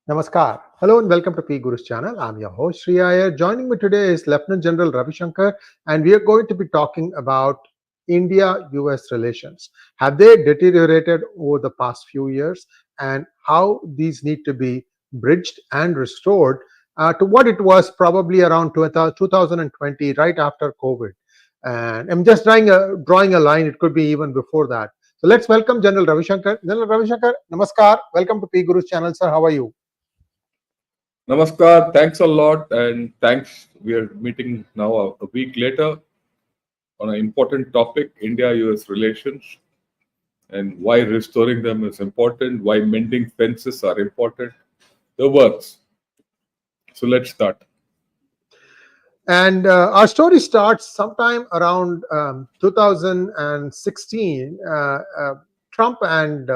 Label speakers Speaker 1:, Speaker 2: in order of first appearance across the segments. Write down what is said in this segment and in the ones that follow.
Speaker 1: Namaskar. Hello and welcome to P Guru's channel. I'm your host SREE IYER. Joining me today is Lieutenant General Ravi Shankar, and we are going to be talking about India-US relations. Have they deteriorated over the past few years, and how these need to be bridged and restored to what it was probably around 2020, right after COVID? And I'm just drawing a line. It could be even before that. So let's welcome General Ravi Shankar. General Ravi Shankar, Namaskar. Welcome to P Guru's channel, sir. How are you?
Speaker 2: Namaskar, thanks a lot, and thanks. We are meeting now a week later on an important topic, India-US relations, and why restoring them is important, why mending fences are important, the works. So let's start.
Speaker 1: And our story starts sometime around 2016. Trump and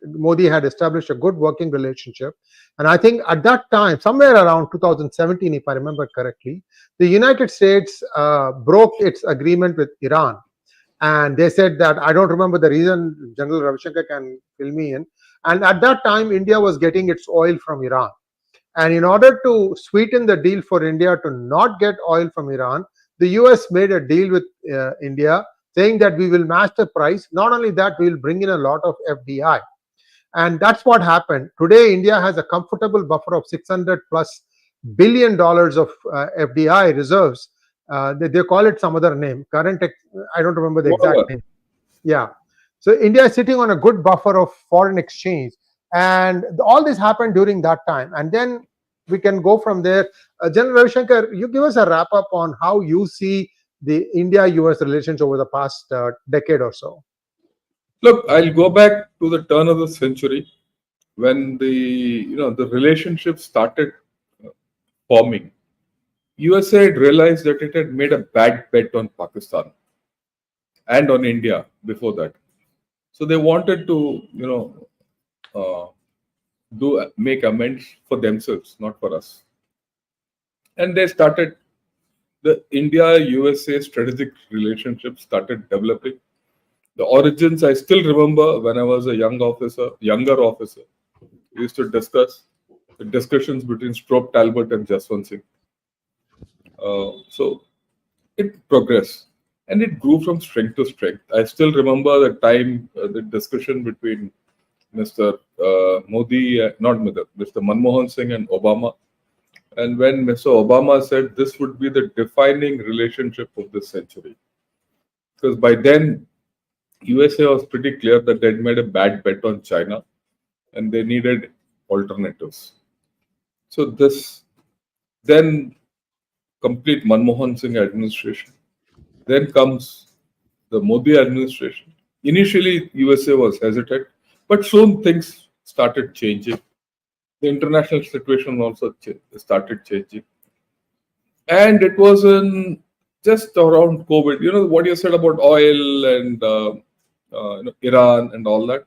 Speaker 1: Modi had established a good working relationship. And I think at that time, somewhere around 2017, if I remember correctly, the United States broke its agreement with Iran. And they said that, I don't remember the reason, General Ravi Shankar can fill me in. And at that time, India was getting its oil from Iran. And in order to sweeten the deal for India to not get oil from Iran, the US made a deal with India saying that we will match the price. Not only that, we will bring in a lot of FDI. And that's what happened. Today, India has a comfortable buffer of 600 plus billion dollars of FDI reserves. They call it some other name. I don't remember the exact name. Yeah. So India is sitting on a good buffer of foreign exchange. And all this happened during that time. And then we can go from there. General Ravi Shankar, you give us a wrap up on how you see the India-US relations over the past decade or so.
Speaker 2: Look, I'll go back to the turn of the century when the relationship started forming. USA had realized that it had made a bad bet on Pakistan and on India before that. So they wanted to, make amends for themselves, not for us. And they started the India-USA strategic relationship started developing. The origins I still remember when I was a younger officer. We used to discuss the discussions between Strope Talbot and Jaswant Singh. So it progressed and it grew from strength to strength. I still remember the time, the discussion between Mr. Modi, Mr. Manmohan Singh and Obama. And when Mr. Obama said this would be the defining relationship of this century. Because by then, USA was pretty clear that they'd made a bad bet on China and they needed alternatives. So this then complete Manmohan Singh administration. Then comes the Modi administration. Initially, USA was hesitant, but soon things started changing. The international situation also started changing. And it was in just around COVID. You know, what you said about oil and Iran and all that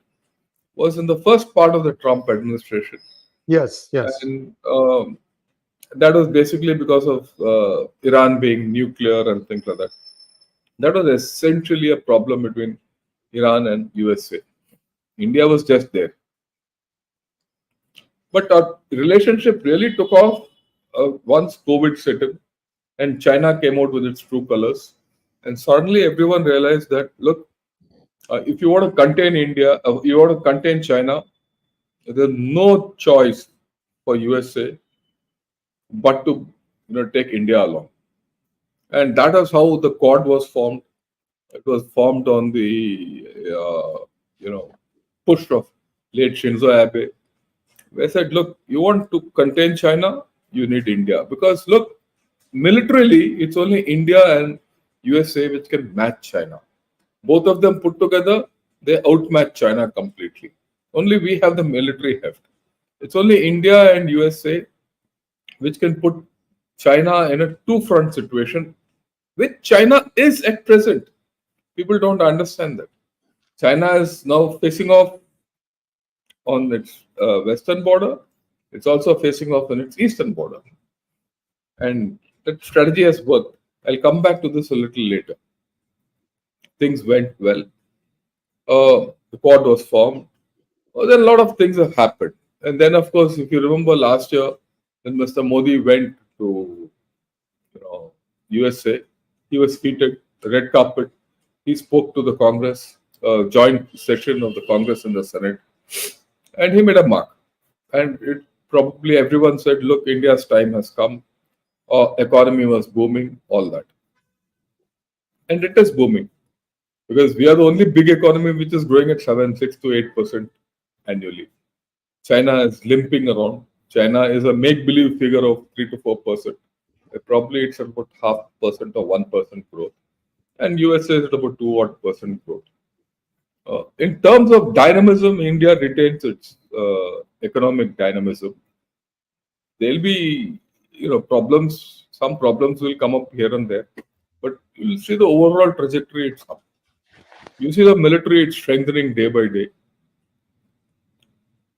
Speaker 2: was in the first part of the Trump administration.
Speaker 1: Yes.
Speaker 2: And that was basically because of Iran being nuclear and things like that. That was essentially a problem between Iran and USA. India was just there. But our relationship really took off once COVID set in and China came out with its true colors. And suddenly everyone realized that, look, if you want to contain India, you want to contain China, there's no choice for USA but to take India along. And that is how the Quad was formed. It was formed on the push of late Shinzo Abe. I said, look, you want to contain China, you need India. Because look, militarily, it's only India and USA which can match China. Both of them put together, they outmatch China completely. Only we have the military heft. It's only India and USA which can put China in a two-front situation, which China is at present. People don't understand that. China is now facing off on its western border. It's also facing off on its eastern border. And that strategy has worked. I'll come back to this a little later. Things went well. The Quad was formed. Then a lot of things have happened. And then, of course, if you remember last year, when Mr. Modi went to USA, he was seated, the red carpet. He spoke to the Congress, joint session of the Congress and the Senate, and he made a mark. And it probably everyone said, look, India's time has come. Our economy was booming, all that. And it is booming because we are the only big economy which is growing at 6 to 8% annually. China is limping around. China is a make-believe figure of 3 to 4%. Probably it's about 0.5% or 1% growth. And USA is at about 2% growth. In terms of dynamism, India retains its economic dynamism. There'll be, problems. Some problems will come up here and there, but you'll see the overall trajectory. It's up. You see the military; it's strengthening day by day.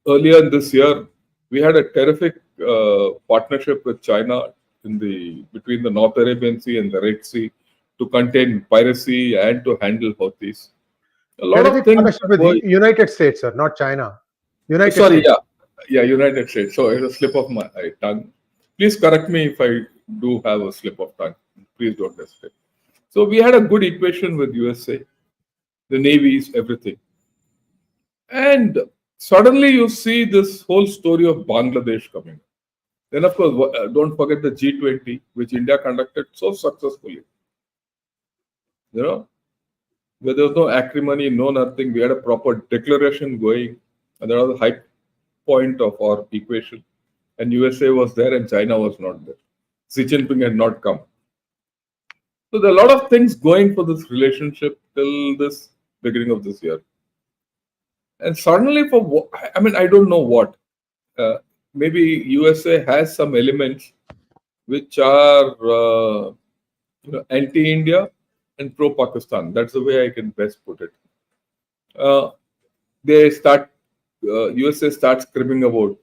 Speaker 2: Earlier in this year, we had a terrific partnership with China between the North Arabian Sea and the Red Sea to contain piracy and to handle Houthis. A lot of
Speaker 1: Terrific
Speaker 2: things.
Speaker 1: partnership with the United States, sir, not China. United
Speaker 2: Sorry,
Speaker 1: States.
Speaker 2: yeah, United States. So it's a slip of my tongue. Please correct me if I do have a slip of tongue. Please don't hesitate. So we had a good equation with USA, the navies, everything. And suddenly you see this whole story of Bangladesh coming. Then, of course, don't forget the G20, which India conducted so successfully. Where there was no acrimony, no nothing. We had a proper declaration going. And that was the high point of our equation. And USA was there and China was not there. Xi Jinping had not come. So there are a lot of things going for this relationship till this beginning of this year. And suddenly, I don't know what. Maybe USA has some elements which are anti-India and pro-Pakistan. That's the way I can best put it. USA starts cribbing about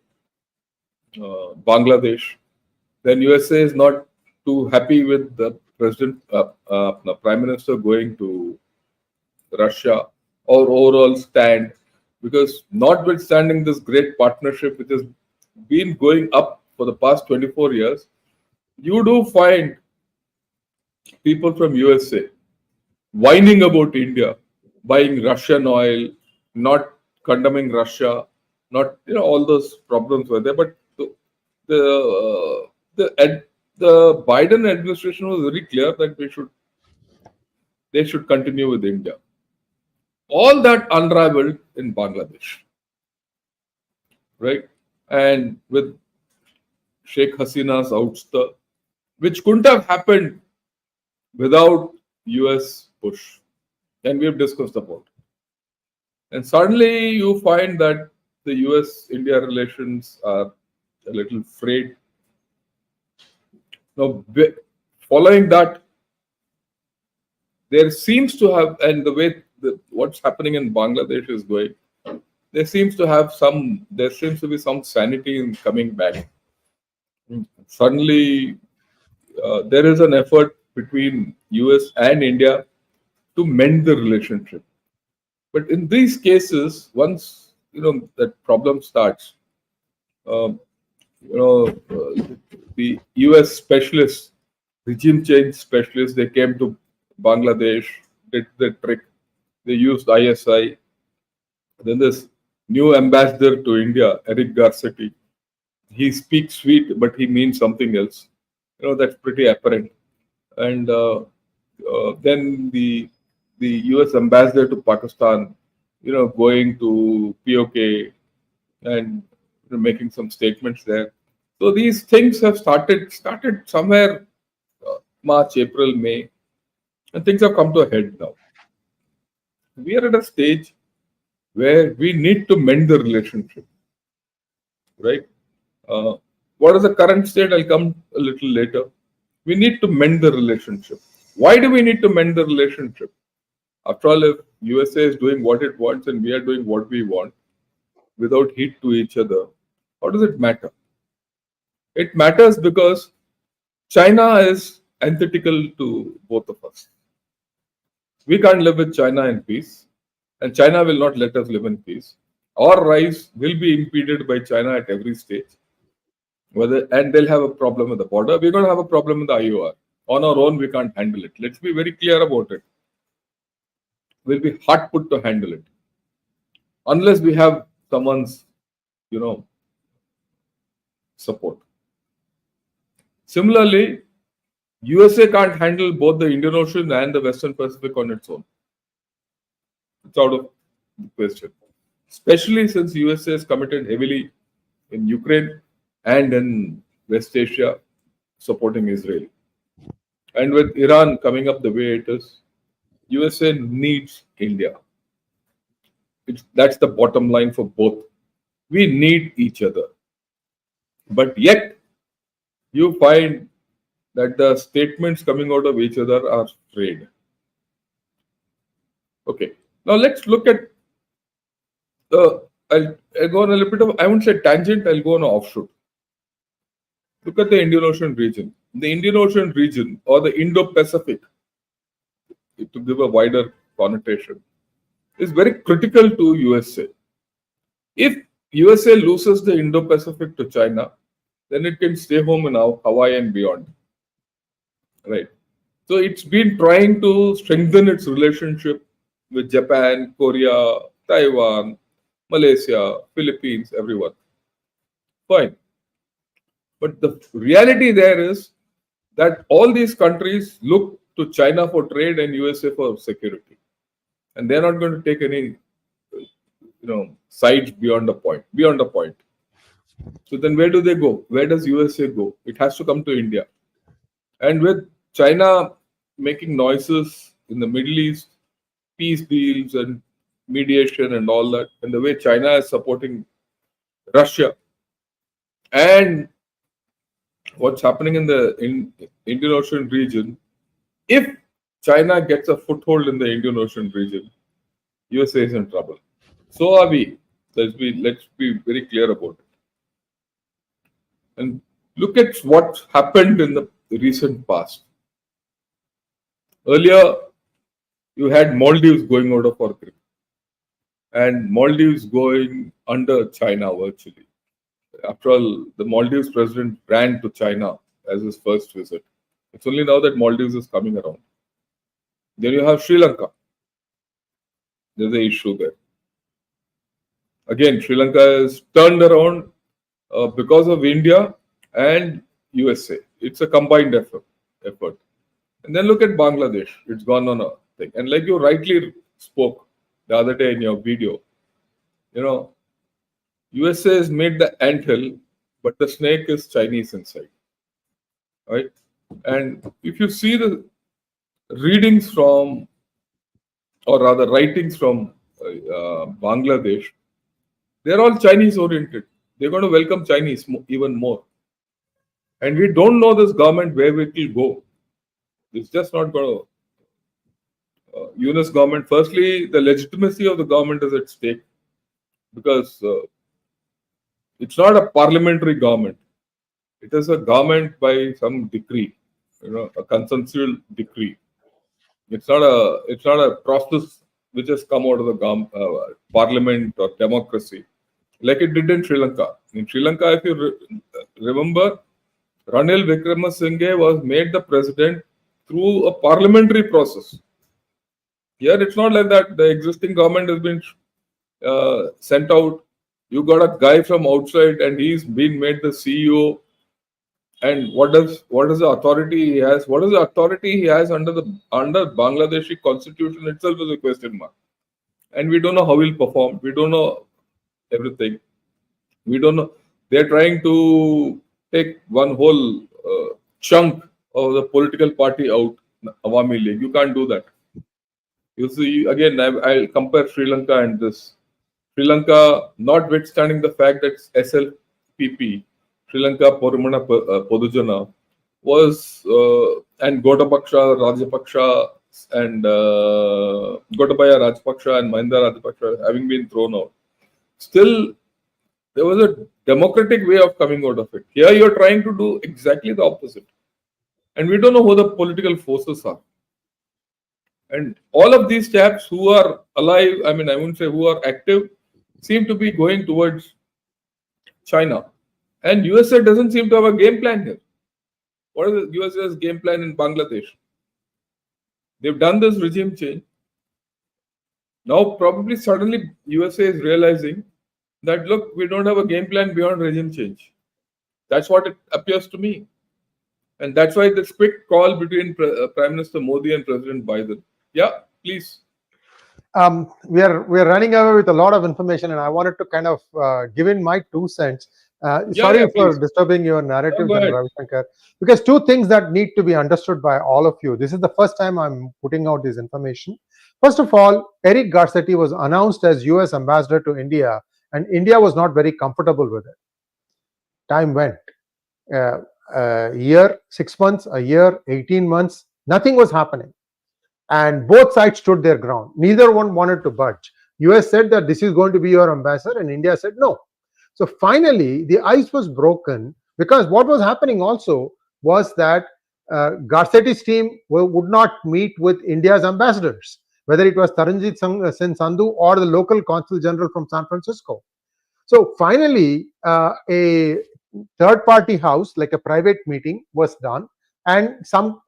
Speaker 2: Bangladesh. Then USA is not too happy with the the Prime Minister going to Russia or overall stand, because notwithstanding this great partnership which has been going up for the past 24 years, you do find people from USA whining about India, buying Russian oil, not condemning Russia, not all those problems were there. But the Biden administration was very clear that they should continue with India. All that unraveled in Bangladesh, right? And with Sheikh Hasina's ouster, which couldn't have happened without US push. And we've discussed about it. And suddenly you find that the US-India relations are a little frayed. Now, following that, there seems to have, and the way what's happening in Bangladesh is going, there seems to be some sanity in coming back. Suddenly, there is an effort between US and India to mend the relationship. But in these cases, once that problem starts, the US specialists, regime change specialists, they came to Bangladesh, did the trick. They used ISI. Then this new ambassador to India, Eric Garcetti, he speaks sweet, but he means something else. That's pretty apparent. And then the US ambassador to Pakistan, going to POK and making some statements there. So these things have started somewhere March, April, May, and things have come to a head now. We are at a stage where we need to mend the relationship, right? What is the current state? I'll come a little later. We need to mend the relationship. Why do we need to mend the relationship? After all, if USA is doing what it wants and we are doing what we want without heat to each other, how does it matter? It matters because China is antithetical to both of us. We can't live with China in peace, and China will not let us live in peace. Our rise will be impeded by China at every stage. And they'll have a problem with the border. We're going to have a problem with the IOR. On our own, we can't handle it. Let's be very clear about it. We'll be hard put to handle it unless we have someone's, support. Similarly, USA can't handle both the Indian Ocean and the Western Pacific on its own. It's out of the question. Especially since USA is committed heavily in Ukraine and in West Asia, supporting Israel. And with Iran coming up the way it is, USA needs India. That's the bottom line for both. We need each other. But yet, you find that the statements coming out of each other are frayed. Okay. Now let's look at I'll go on a little bit of, I won't say tangent, I'll go on an offshoot. Look at the Indian Ocean region. The Indian Ocean region, or the Indo-Pacific, to give a wider connotation, is very critical to USA. If USA loses the Indo-Pacific to China, then it can stay home in Hawaii and beyond. Right. So it's been trying to strengthen its relationship with Japan, Korea, Taiwan, Malaysia, Philippines, everyone. Fine. But the reality there is that all these countries look to China for trade and USA for security. And they're not going to take any sides beyond a point. So then where do they go? Where does USA go? It has to come to India. And with China making noises in the Middle East, peace deals and mediation and all that, and the way China is supporting Russia, and what's happening in the Indian Ocean region, if China gets a foothold in the Indian Ocean region, USA is in trouble. So are we. Let's be very clear about it. And look at what happened in the recent past. Earlier, you had Maldives going out of our grip, and Maldives going under China virtually. After all, the Maldives president ran to China as his first visit. It's only now that Maldives is coming around. Then you have Sri Lanka. There's an issue there. Again, Sri Lanka is turned around because of India and USA. It's a combined effort. And then look at Bangladesh. It's gone on a thing. And like you rightly spoke the other day in your video, USA has made the anthill, but the snake is Chinese inside. Right? And if you see the readings from, or rather writings from Bangladesh, they're all Chinese oriented. They're going to welcome Chinese even more. And we don't know this government where it will go. It's just not going to. Yunus government, firstly, the legitimacy of the government is at stake because it's not a parliamentary government. It is a government by some decree, a consensual decree. It's not a process which has come out of the parliament or democracy, like it did in Sri Lanka. In Sri Lanka, if you remember, Ranil Wickremesinghe was made the president through a parliamentary process. Here, it's not like that. The existing government has been sent out. You got a guy from outside, and he's been made the CEO. And what is the authority he has? What is the authority he has under Bangladeshi constitution itself is a question mark. And we don't know how he'll perform. We don't know everything. We don't know. They're trying to take one whole chunk of the political party out, Awami League. You can't do that. You see, again, I'll compare Sri Lanka and this. Sri Lanka, notwithstanding the fact that SLPP, Sri Lanka Porumana Podujana, was, and Gotabaksha, Rajapaksa, and Gotabaya Rajapaksa and Mahinda Rajapaksa having been thrown out. Still, there was a democratic way of coming out of it. Here, you're trying to do exactly the opposite. And we don't know who the political forces are. And all of these chaps who are alive, I wouldn't say who are active, seem to be going towards China. And USA doesn't seem to have a game plan here. What is the USA's game plan in Bangladesh? They've done this regime change. Now, probably suddenly USA is realizing that, look, we don't have a game plan beyond regime change. That's what it appears to me. And that's why this quick call between Prime Minister Modi and President Biden. Yeah, please.
Speaker 1: We are running away with a lot of information, and I wanted to kind of give in my 2 cents. Sorry for
Speaker 2: please.
Speaker 1: Disturbing your narrative,
Speaker 2: Go ahead.
Speaker 1: Ravi Shankar, because 2 things that need to be understood by all of you. This is the first time I'm putting out this information. First of all, Eric Garcetti was announced as US ambassador to India, and India was not very comfortable with it. Time went. A year, 6 months, a year, 18 months, nothing was happening. And both sides stood their ground. Neither one wanted to budge. US said that this is going to be your ambassador, and India said no. So finally, the ice was broken, because what was happening also was that Garcetti's team would not meet with India's ambassadors, whether it was Taranjit Singh Sandhu or the local consul general from San Francisco. So finally, a third-party house, like a private meeting, was done, and some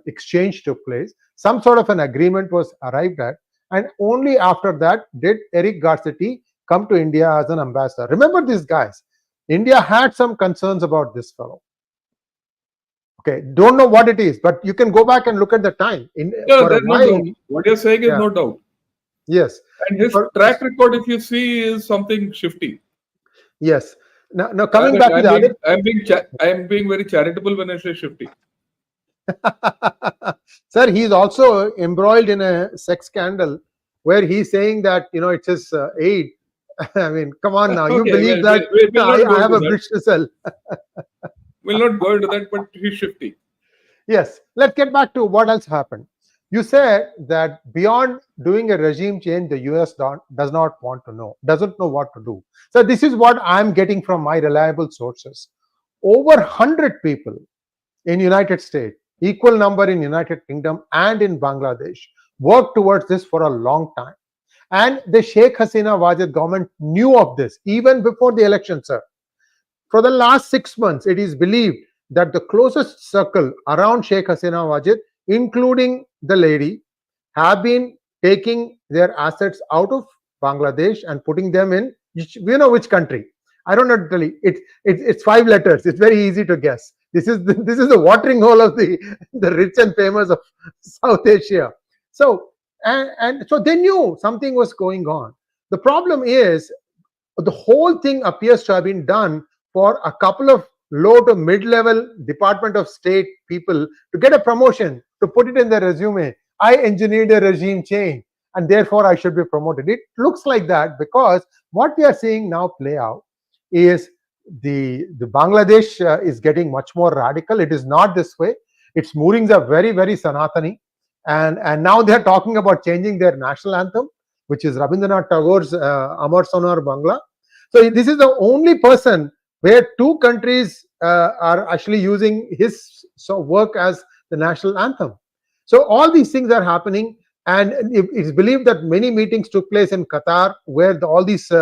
Speaker 1: exchange took place. Some sort of an agreement was arrived at, and only after that did Eric Garcetti come to India as an ambassador. Remember this, guys. India had some concerns about this fellow. Okay, don't know what it is, but you can go back and look at the time.
Speaker 2: There's no doubt. What you're saying is no doubt.
Speaker 1: Yes.
Speaker 2: And his track record, if you see, is something shifty.
Speaker 1: Yes. Now coming back to the other,
Speaker 2: I'm being very charitable when I say shifty.
Speaker 1: Sir, he's also embroiled in a sex scandal where he's saying that, it's his aid. I mean, come on now. You believe that I have a bridge to sell.
Speaker 2: We'll not go into that, but he's shifty.
Speaker 1: Yes. Let's get back to what else happened. You said that beyond doing a regime change, the US doesn't know what to do. So this is what I'm getting from my reliable sources. Over 100 people in United States, equal number in United Kingdom and in Bangladesh, worked towards this for a long time. And the Sheikh Hasina Wajid government knew of this even before the election, sir. For the last 6 months, it is believed that the closest circle around Sheikh Hasina Wajid, including the lady, have been taking their assets out of Bangladesh and putting them in, which country? I don't know to tell you. It's 5 letters. It's very easy to guess. This is the watering hole of the rich and famous of South Asia. So and so they knew something was going on. The problem is the whole thing appears to have been done for a couple of low to mid-level Department of State people to get a promotion, to put it in their resume. I engineered a regime change, and therefore I should be promoted. It looks like that, because what we are seeing now play out is the Bangladesh is getting much more radical. It is not this way. Its moorings are very, very Sanatani. And now they are talking about changing their national anthem, which is Rabindranath Tagore's Amar Sonar Bangla. So this is the only person where 2 countries are actually using his work as the national anthem. So all these things are happening, and it's believed that many meetings took place in Qatar, where all these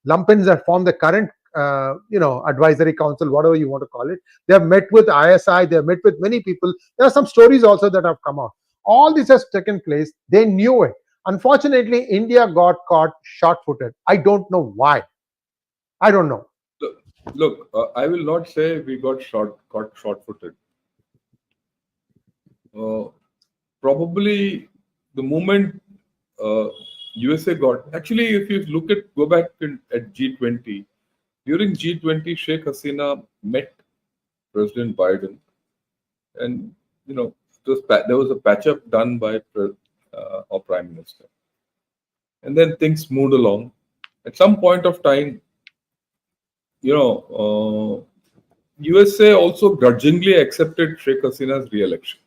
Speaker 1: lumpins that form the current advisory council, whatever you want to call it. They have met with ISI, they have met with many people. There are some stories also that have come out. All this has taken place. They knew it. Unfortunately, India got caught short-footed. I don't know why. I don't know.
Speaker 2: Look, I will not say we got short-footed. Probably the moment USA got, actually, if you go back at G20, during G20, Sheikh Hasina met President Biden, and there was a patch-up done by our Prime Minister, and then things moved along. At some point of time, USA also grudgingly accepted Sheikh Hasina's re-election,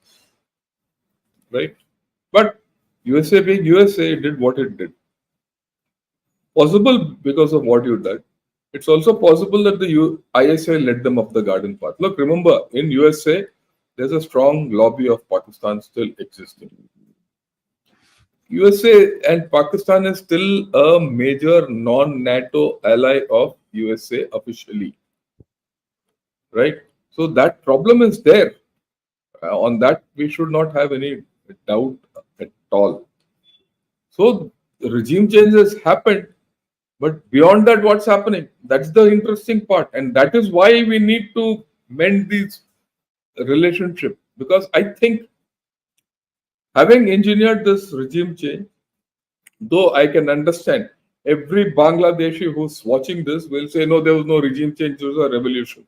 Speaker 2: right? But USA being USA, it did what it did. Possible because of what you did. It's also possible that the ISI led them up the garden path. Look, remember, in USA, there's a strong lobby of Pakistan still existing. USA and Pakistan is still a major non-NATO ally of USA officially, right? So that problem is there. On that, we should not have any doubt at all. So regime changes happened, but beyond that, what's happening? That's the interesting part, and that is why we need to mend these relationship. Because I think having engineered this regime change, though I can understand every Bangladeshi who's watching this will say, no, there was no regime change, it was a revolution.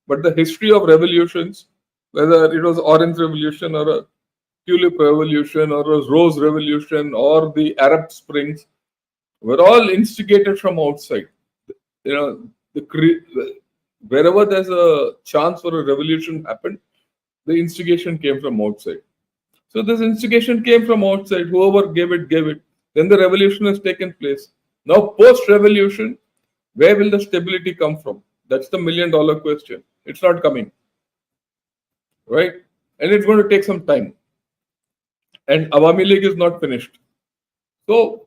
Speaker 2: But the history of revolutions, whether it was Orange Revolution or a Tulip Revolution or a Rose Revolution or the Arab Springs, were all instigated from outside. You know, wherever there's a chance for a revolution happened, the instigation came from outside. So this instigation came from outside. Whoever gave it, gave it. Then the revolution has taken place. Now, post-revolution, where will the stability come from? That's the million-dollar question. It's not coming, right? And it's going to take some time. And Awami League is not finished. So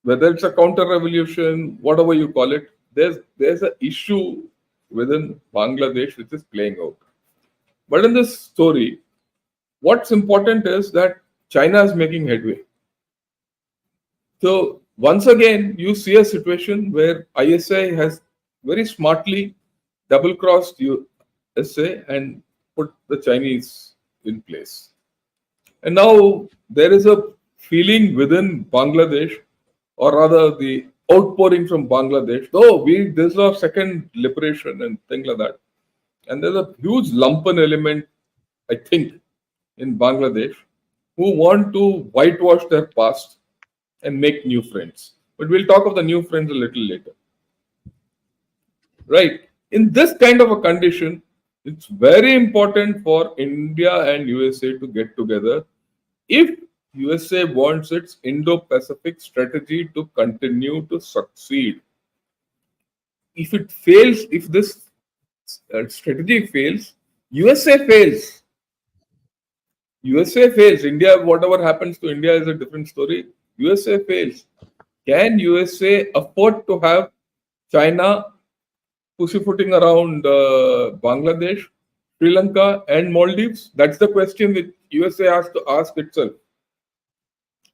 Speaker 2: whether it's a counter-revolution, whatever you call it, there's an issue within Bangladesh which is playing out. But in this story, what's important is that China is making headway. So once again, you see a situation where ISI has very smartly double-crossed USA and put the Chinese in place. And now there is a feeling within Bangladesh, or rather the outpouring from Bangladesh, though this is our second liberation and things like that. And there's a huge lumpen element, I think, in Bangladesh who want to whitewash their past and make new friends. But we'll talk of the new friends a little later. Right? In this kind of a condition, it's very important for India and USA to get together if USA wants its Indo-Pacific strategy to continue to succeed. If it fails, if this strategy fails, USA fails. USA fails. India, whatever happens to India is a different story. USA fails. Can USA afford to have China pussyfooting around Bangladesh, Sri Lanka, and Maldives? That's the question that USA has to ask itself.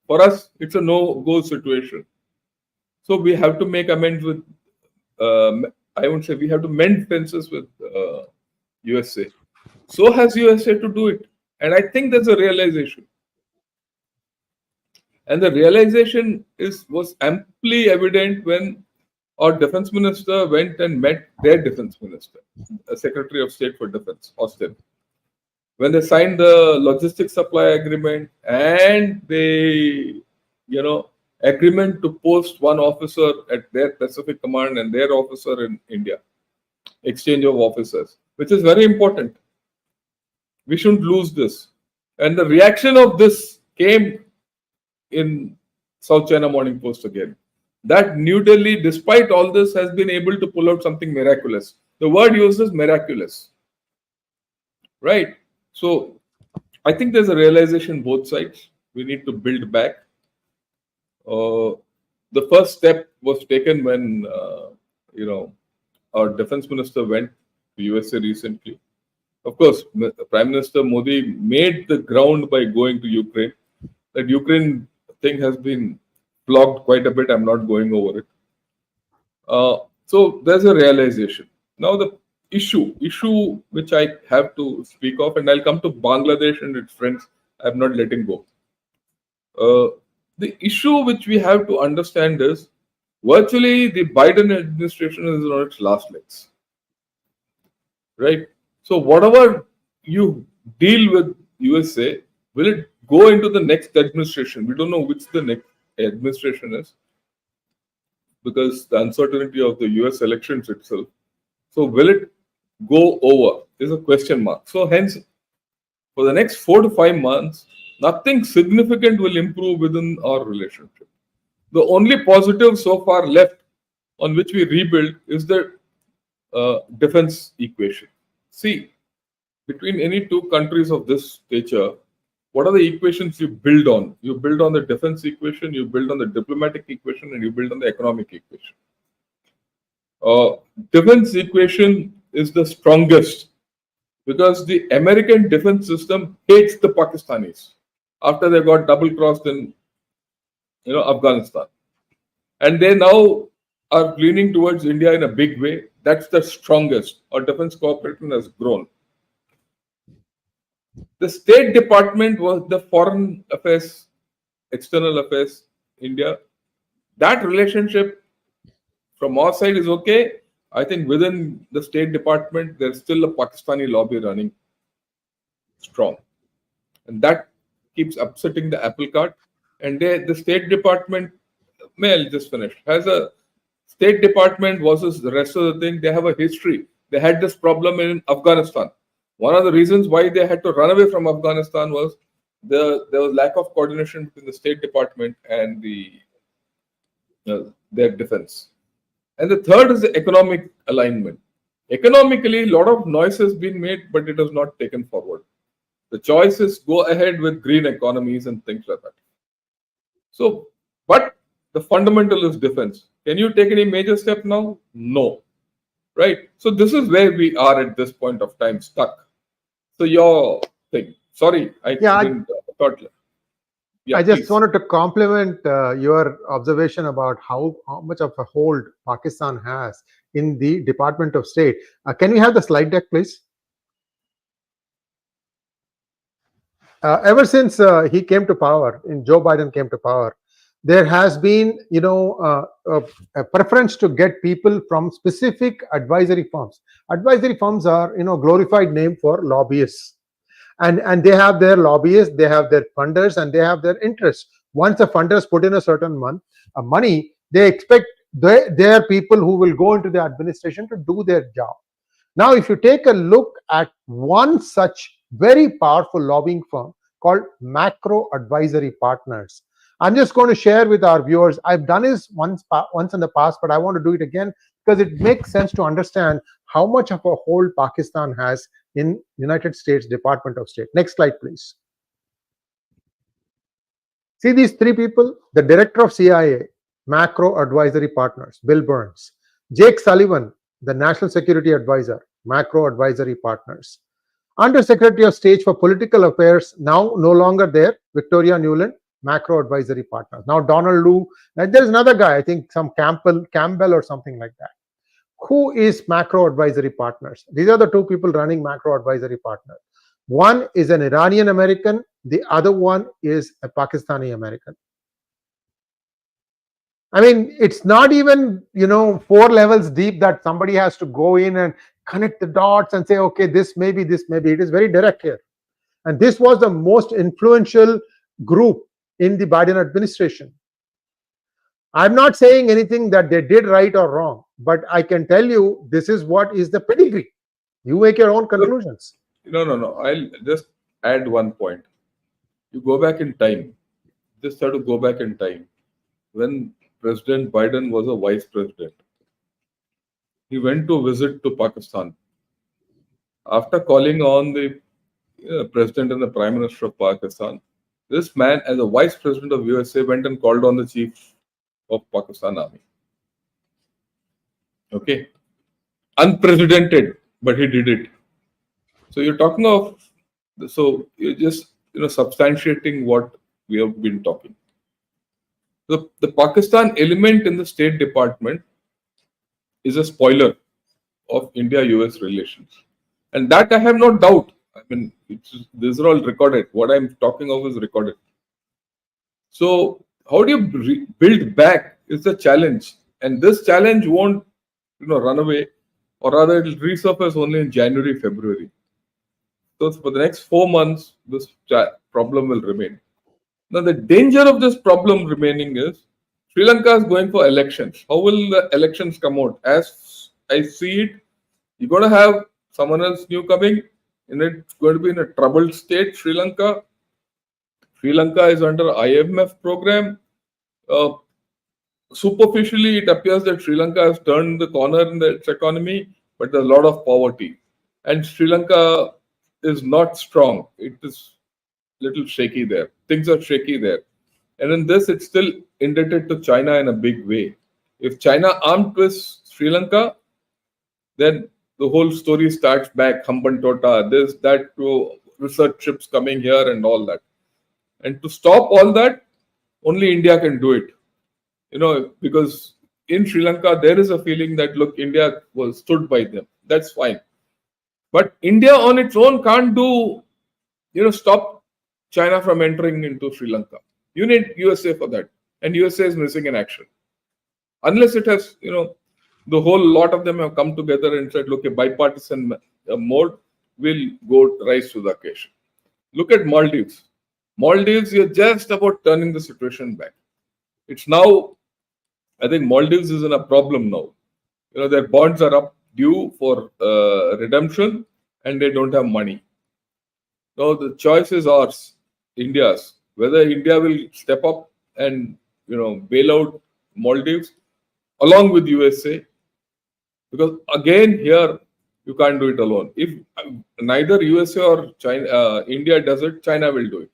Speaker 2: For us, it's a no-go situation. So we have to make amends with, I won't say we have to mend fences with USA. So has USA to do it. And I think there's a realization. And the realization was amply evident when our defense minister went and met their defense minister, Secretary of State for Defense, Austin. When they signed the logistics supply agreement and the, agreement to post one officer at their Pacific Command and their officer in India, exchange of officers, which is very important. We shouldn't lose this. And the reaction of this came in South China Morning Post again. That New Delhi, despite all this, has been able to pull out something miraculous. The word used is miraculous. Right? So I think there's a realization both sides. We need to build back. The first step was taken when, our defense minister went to USA recently. Of course, Prime Minister Modi made the ground by going to Ukraine. That Ukraine thing has been blocked quite a bit. I'm not going over it. So there's a realization. Now the issue which I have to speak of, and I'll come to Bangladesh and its friends. I'm not letting go. The issue which we have to understand is virtually the Biden administration is on its last legs. Right? So whatever you deal with USA, will it go into the next administration? We don't know which the next administration is because the uncertainty of the US elections itself. So will it go over is a question mark. So hence, for the next 4 to 5 months, nothing significant will improve within our relationship. The only positive so far left on which we rebuild is the defense equation. See, between any two countries of this stature, what are the equations you build on? You build on the defense equation, you build on the diplomatic equation, and you build on the economic equation. Defense equation is the strongest because the American defense system hates the Pakistanis after they got double crossed in Afghanistan, and they now are leaning towards India in a big way. That's the strongest. Our defense cooperation has grown. The State Department was the foreign affairs, external affairs, India. That relationship from our side is okay. I think within the State Department, there's still a Pakistani lobby running strong. And that keeps upsetting the apple cart. And the State Department, I'll just finish, has a State Department versus the rest of the thing. They have a history. They had this problem in Afghanistan. One of the reasons why they had to run away from Afghanistan was there was lack of coordination between the State Department and their defense. And the third is the economic alignment. Economically, a lot of noise has been made, but it has not taken forward. The choice is go ahead with green economies and things like that. So, but the fundamental is defense. Can you take any major step now? No. Right? So this is where we are at this point of time, stuck. So your thing. Sorry, I didn't thought.
Speaker 1: I just wanted to compliment your observation about how much of a hold Pakistan has in the Department of State. Can we have the slide deck, please? Ever since he came to power, Joe Biden came to power, there has been, a preference to get people from specific advisory firms. Advisory firms are, glorified name for lobbyists. And they have their lobbyists, they have their funders, and they have their interests. Once the funders put in a certain money, they expect their people who will go into the administration to do their job. Now, if you take a look at one such very powerful lobbying firm called Macro Advisory Partners, I'm just going to share with our viewers. I've done this once in the past, but I want to do it again because it makes sense to understand how much of a hold Pakistan has in United States Department of State. Next slide, please. See these three people? The director of CIA, Macro Advisory Partners, Bill Burns. Jake Sullivan, the National Security Advisor, Macro Advisory Partners. Undersecretary of State for Political Affairs, now no longer there, Victoria Nuland, Macro Advisory Partners. Now Donald Lu, and there's another guy, I think some Campbell or something like that. Who is Macro Advisory Partners? These are the two people running Macro Advisory Partners. One is an Iranian American, the other one is a Pakistani American. I mean, it's not even, 4 levels deep that somebody has to go in and connect the dots and say, okay, this may be, this may be. It is very direct here. And this was the most influential group in the Biden administration. I'm not saying anything that they did right or wrong, but I can tell you this is what is the pedigree. You make your own conclusions.
Speaker 2: No. I'll just add one point. You go back in time. Just have to go back in time. When President Biden was a vice president, he went to visit to Pakistan. After calling on the president and the prime minister of Pakistan, this man, as a vice president of USA, went and called on the chief of Pakistan Army. Okay. Unprecedented, but he did it. So you're talking of, so you're just, substantiating what we have been talking. The Pakistan element in the State Department is a spoiler of India-US relations. And that I have no doubt. I mean, these are all recorded. What I'm talking of is recorded. So how do you build back is the challenge. And this challenge won't, run away, or rather it will resurface only in January, February. So for the next 4 months, this problem will remain. Now, the danger of this problem remaining is Sri Lanka is going for elections. How will the elections come out? As I see it, you're going to have someone else new coming, and it's going to be in a troubled state, Sri Lanka. Sri Lanka is under IMF program. Superficially, it appears that Sri Lanka has turned the corner in its economy, but there's a lot of poverty. And Sri Lanka is not strong. It is little shaky there. Things are shaky there. And in this, it's still indebted to China in a big way. If China armed twists Sri Lanka, then the whole story starts back. Hambantota, this, that, research trips coming here and all that. And to stop all that, only India can do it. Because in Sri Lanka, there is a feeling that, look, India was stood by them. That's fine. But India on its own can't stop China from entering into Sri Lanka. You need USA for that. And USA is missing in action. Unless it has, the whole lot of them have come together and said, look, a bipartisan mode will rise to the occasion. Look at Maldives. Maldives, you're just about turning the situation back. It's now, I think Maldives is in a problem now. Their bonds are up due for redemption and they don't have money. Now the choice is ours, India's, whether India will step up and bail out Maldives along with USA, because again here you can't do it alone. If neither USA or China, India does it, China will do it.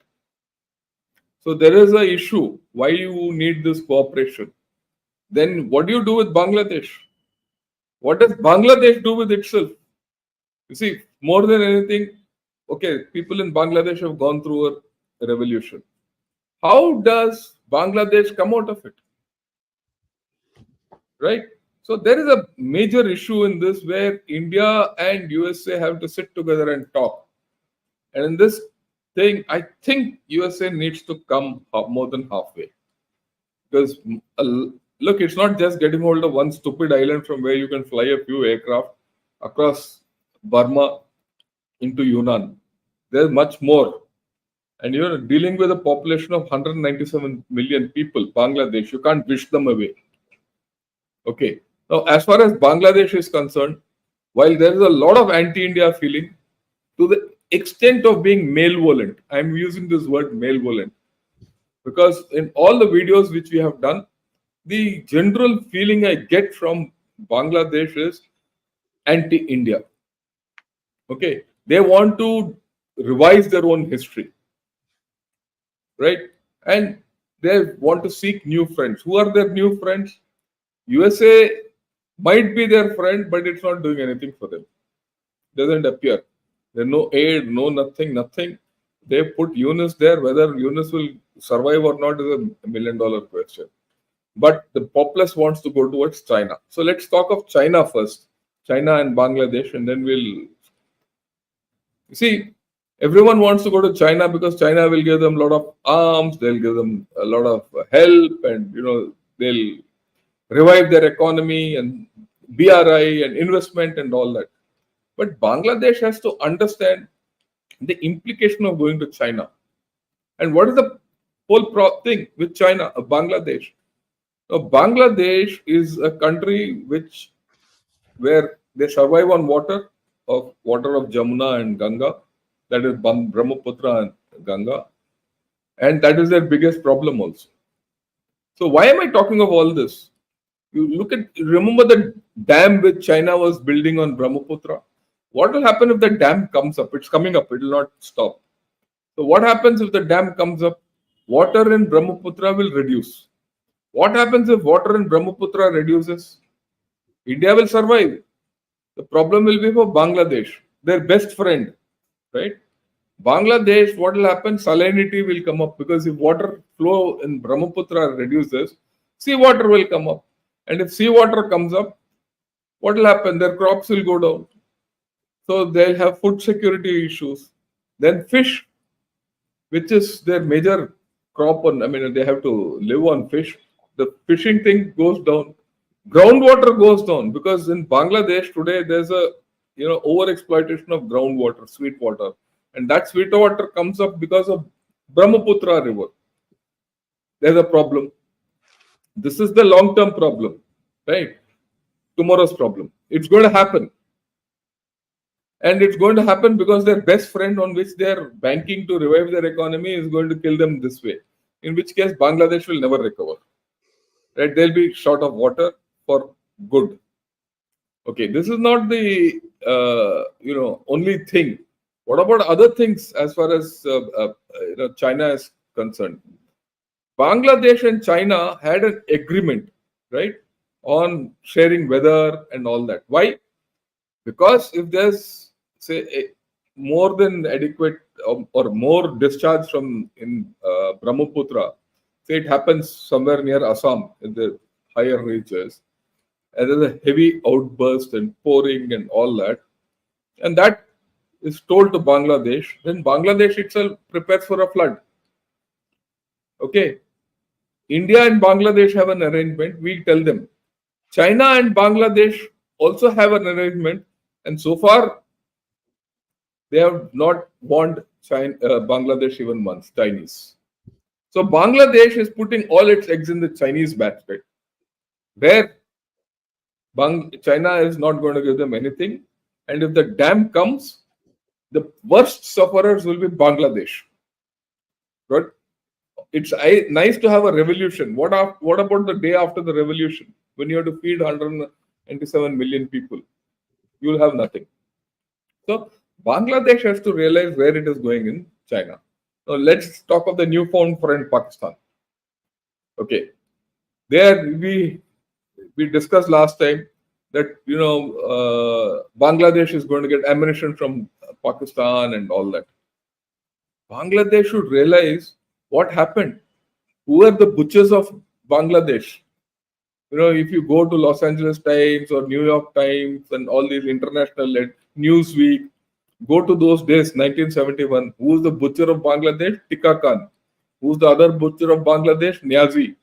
Speaker 2: So there is an issue why you need this cooperation. Then what do you do with Bangladesh? What does Bangladesh do with itself? You see, more than anything, okay, people in Bangladesh have gone through a revolution. How does Bangladesh come out of it? Right? So there is a major issue in this where India and USA have to sit together and talk. And in this thing, I think USA needs to come more than halfway. Because look, it's not just getting hold of one stupid island from where you can fly a few aircraft across Burma into Yunnan. There's much more. And you're dealing with a population of 197 million people, Bangladesh. You can't wish them away. Okay. Now, as far as Bangladesh is concerned, while there is a lot of anti-India feeling, to the extent of being malevolent, I'm using this word malevolent, because in all the videos which we have done, the general feeling I get from Bangladesh is anti-India. Okay. They want to revise their own history. Right? And they want to seek new friends. Who are their new friends? USA might be their friend, but it's not doing anything for them. Doesn't appear. There's no aid, no nothing. They put Yunus there. Whether Yunus will survive or not is a $1 million question. But the populace wants to go towards China. So let's talk of China first. China and Bangladesh, and then we'll... You see, everyone wants to go to China because China will give them a lot of arms, they'll give them a lot of help, and they'll revive their economy and BRI and investment and all that. But Bangladesh has to understand the implication of going to China. And what is the whole thing with China, Bangladesh? Now, Bangladesh is a country where they survive on water of Jamuna and Ganga, that is Brahmaputra and Ganga, and that is their biggest problem also. So why am I talking of all this? Remember the dam which China was building on Brahmaputra? What will happen if the dam comes up? It's coming up, it will not stop. So what happens if the dam comes up? Water in Brahmaputra will reduce. What happens if water in Brahmaputra reduces? India will survive. The problem will be for Bangladesh, their best friend, right? Bangladesh, what will happen? Salinity will come up, because if water flow in Brahmaputra reduces, seawater will come up. And if seawater comes up, what will happen? Their crops will go down. So they'll have food security issues. Then fish, which is their major crop they have to live on fish. The fishing thing goes down. Groundwater goes down, because in Bangladesh today there's a over exploitation of groundwater, sweet water, and that sweet water comes up because of Brahmaputra river. There's a problem. This is the long-term problem, right? Tomorrow's problem. It's going to happen. And it's going to happen because their best friend on which they're banking to revive their economy is going to kill them this way. In which case, Bangladesh will never recover. Right? They'll be short of water for good. Okay, this is not the only thing. What about other things as far as China is concerned? Bangladesh and China had an agreement, right, on sharing weather and all that. Why? Because if there's say more than adequate or more discharge from in Brahmaputra, say it happens somewhere near Assam in the higher reaches, and there's a heavy outburst and pouring and all that, and that is told to Bangladesh, then Bangladesh itself prepares for a flood. Okay, India and Bangladesh have an arrangement. We tell them. China and Bangladesh also have an arrangement, and so far they have not warned Bangladesh even once. Chinese. So Bangladesh is putting all its eggs in the Chinese basket, where China is not going to give them anything, and if the dam comes, the worst sufferers will be Bangladesh. Right? It's nice to have a revolution. What about the day after the revolution, when you have to feed 197 million people? You will have nothing. So Bangladesh has to realize where it is going in China. Now let's talk of the newfound friend Pakistan. Okay, there we discussed last time that Bangladesh is going to get ammunition from Pakistan and all that. Bangladesh should realize what happened. Who are the butchers of Bangladesh? If you go to Los Angeles Times or New York Times and all these international Newsweek, go to those days, 1971. Who's the butcher of Bangladesh? Tika Khan. Who's the other butcher of Bangladesh? Niazi.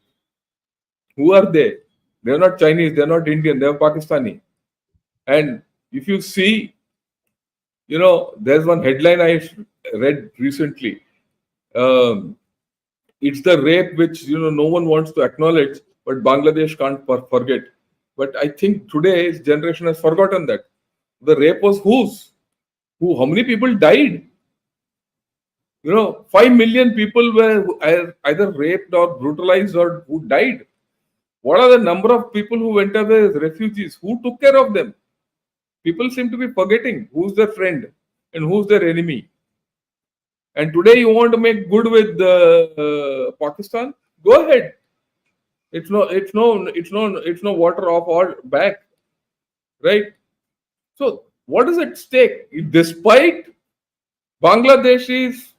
Speaker 2: Who are they? They're not Chinese, they're not Indian, they're Pakistani. And if you see, there's one headline I read recently. It's the rape which no one wants to acknowledge, but Bangladesh can't forget. But I think today's generation has forgotten that. The rape was whose? How many people died? 5 million people were either raped or brutalized or who died. What are the number of people who went away as refugees? Who took care of them? People seem to be forgetting who's their friend and who's their enemy. And today you want to make good with Pakistan? Go ahead. It's no water off our back, right? So what is at stake? Despite Bangladesh is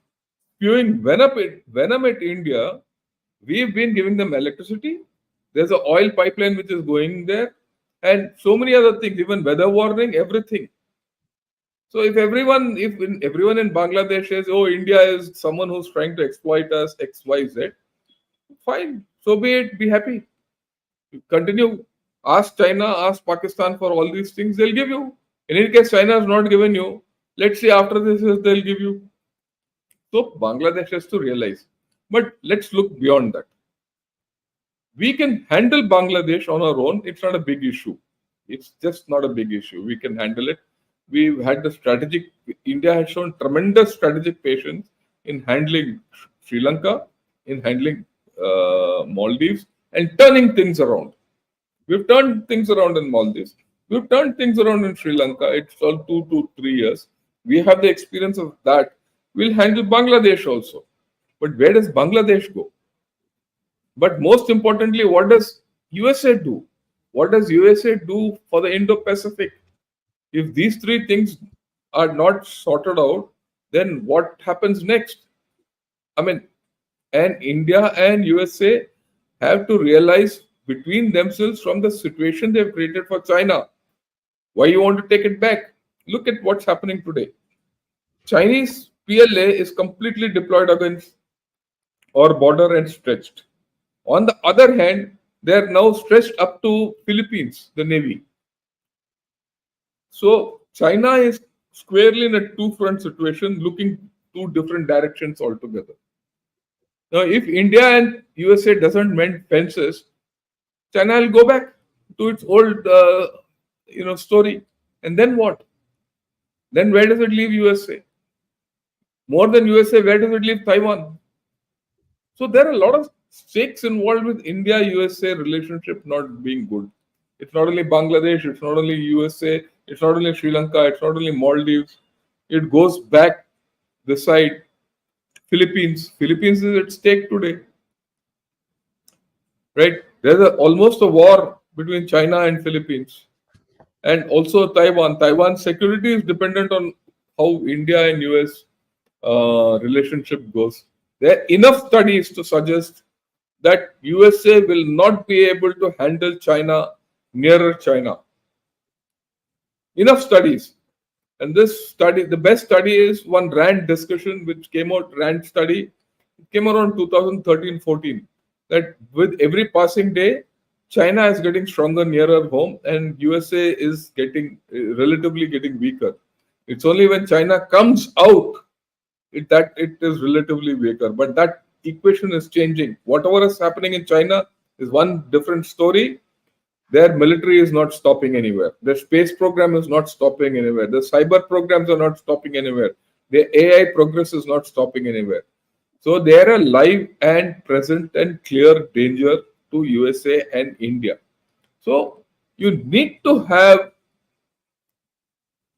Speaker 2: spewing venom at India, we've been giving them electricity. There's an oil pipeline which is going there, and so many other things, even weather warning, everything. So if everyone in Bangladesh says, "Oh, India is someone who's trying to exploit us, X, Y, Z," fine, so be it. Be happy. Continue. Ask China, ask Pakistan for all these things. They'll give you. In any case, China has not given you. Let's see after this they'll give you. So Bangladesh has to realize. But let's look beyond that. We can handle Bangladesh on our own. It's not a big issue. It's just not a big issue. We can handle it. We've had India has shown tremendous strategic patience in handling Sri Lanka, in handling Maldives, and turning things around. We've turned things around in Maldives. We've turned things around in Sri Lanka. It's all 2 to 3 years. We have the experience of that. We'll handle Bangladesh also. But where does Bangladesh go? But most importantly, what does USA do? What does USA do for the Indo-Pacific? If these 3 things are not sorted out, then what happens next? I mean, and India and USA have to realize between themselves from the situation they've created for China. Why you want to take it back? Look at what's happening today. Chinese PLA is completely deployed against our border and stretched. On the other hand, they are now stretched up to Philippines, the Navy. So China is squarely in a 2-front situation, looking 2 different directions altogether. Now, if India and USA doesn't mend fences, China will go back to its old, story. And then what? Then where does it leave USA? More than USA, where does it leave Taiwan? So there are a lot of stakes involved with India-USA relationship not being good. It's not only Bangladesh, it's not only USA, it's not only Sri Lanka, it's not only Maldives, It goes back this side. Philippines is at stake today, right? There's almost a war between China and Philippines, and also Taiwan. Taiwan's security is dependent on how India and US relationship goes. There are enough studies to suggest that USA will not be able to handle China nearer China. Enough studies. And this study, the best study is one RAND discussion which came out, RAND study, it came around 2013-14, that with every passing day, China is getting stronger nearer home and USA is getting relatively getting weaker. It's only when China comes out that it is relatively weaker. But that equation is changing. Whatever is happening in China is one different story. Their military is not stopping anywhere. Their space program is not stopping anywhere. The cyber programs are not stopping anywhere. Their AI progress is not stopping anywhere. So they are a live and present and clear danger to USA and India. So you need to have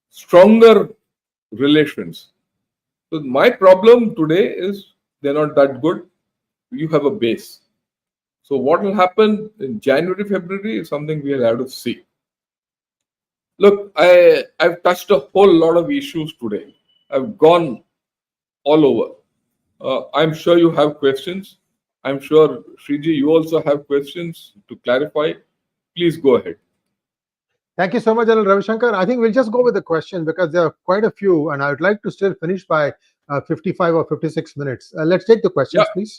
Speaker 2: stronger relations. So my problem today is they're not that good. You have a base. So what will happen in January, February is something we'll have to see. Look, I've touched a whole lot of issues today. I've gone all over. I'm sure you have questions. I'm sure, Shriji, you also have questions to clarify. Please go ahead.
Speaker 1: Thank you so much, General Ravi Shankar. I think we'll just go with the question because there are quite a few, and I would like to still finish by 55 or 56 minutes. Let's take the questions, please.